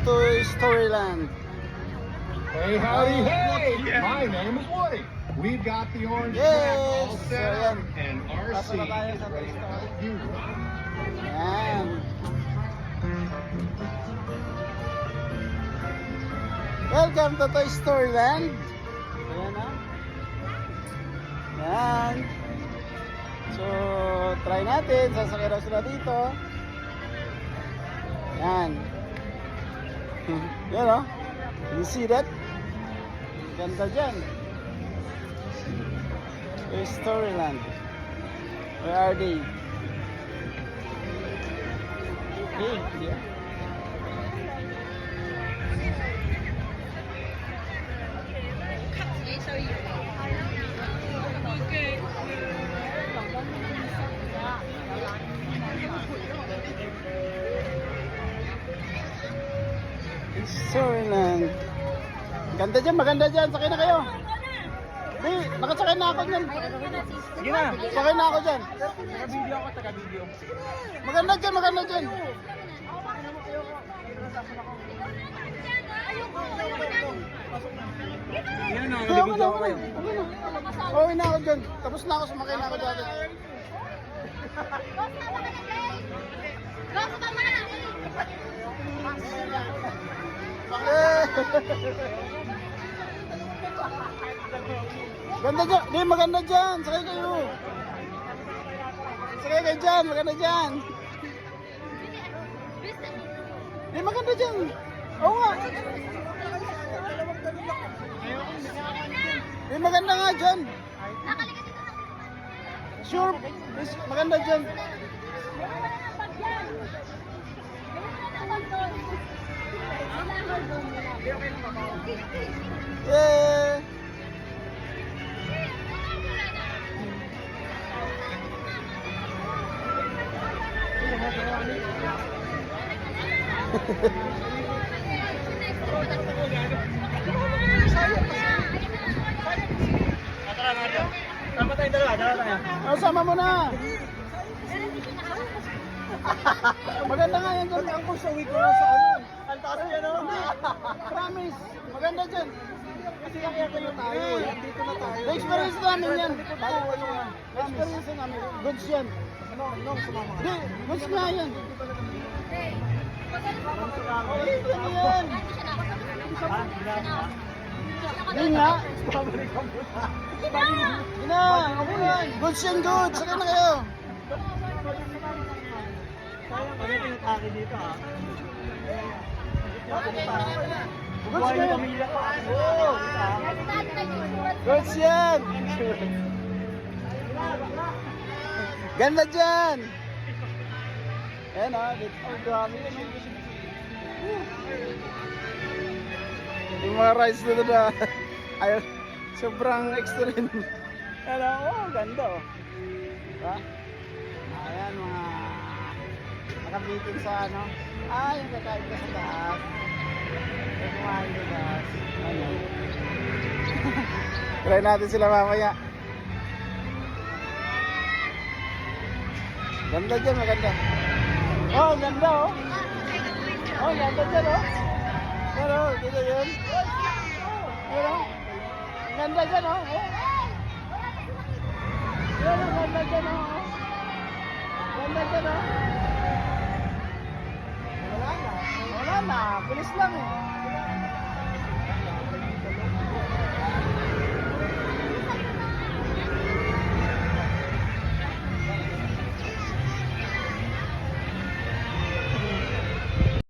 to Storyland. Hey, howdy, hey! My name is Woody. We've got the orange track all Yes! set up, Ayan. and RC Pasok na tayo is sa ready to Toy help you ride. Yan. Welcome to Toy Storyland. Ayan na. Yan. So, try natin. Sasakay daw sila dito. Yan. Yan o. You see that? Ganda dyan. Toy Storyland. Where are they? Hey, yeah. Storyland. Ganda dyan, maganda dyan. Sakay na kayo. Di, nakasakay na ako dyan. Sige na. Sakay na ako dyan. Taga-video ako, taga-video. Maganda dyan, maganda dyan. Yan na, Kaya nag-video ako kayo. Pauwi na ako dyan. Tapos na ako, sumakay na ako dyan. Eh. Ganda dyan. Di, maganda dyan. Sakay kayo. Sakay kayo dyan. Maganda dyan. Di, maganda dyan. Oo nga. Di, maganda nga dyan. Sure. Yes, maganda dyan. Yeah. Sama tayo dalawa, dalawa tayo. Oh, sama mo na. Maganda nga yan dyan. Ako sa week ko na sa ano. Ang taas yan, no? Promise. Maganda dyan. Kasi kaya kayo tayo. Dito na tayo. Na-experience namin yan. Na-experience namin. Goods yan. Ano, sumama ka? Di, goods nga yan. Oh, yan yan. Di nga. Babalik ka muna. Di na. Goods yan, goods. Saka na kayo. Sayang pag tinatake dito ha. Goods Buhay yan. ng pamilya ko. Oo. Goods yan. Ganda dyan. Ayan o. Oh, grabe yan. Yung mga rides na doon na. Ayun. Sobrang extreme. Ayan o. Oh, ganda o. Diba? Ayan mga nakabitin sa ano. Ah, yung kakain ka sa taas. Yung kumain sa taas. Ano. Try natin sila mamaya. Ganda dyan, maganda. Oh, ganda oh. Oh, ganda dyan oh. Pero, dito yun. Pero, ganda dyan oh. Pero, ganda dyan oh. Ganda dyan oh. Wala na. Wala na. Bilis lang eh.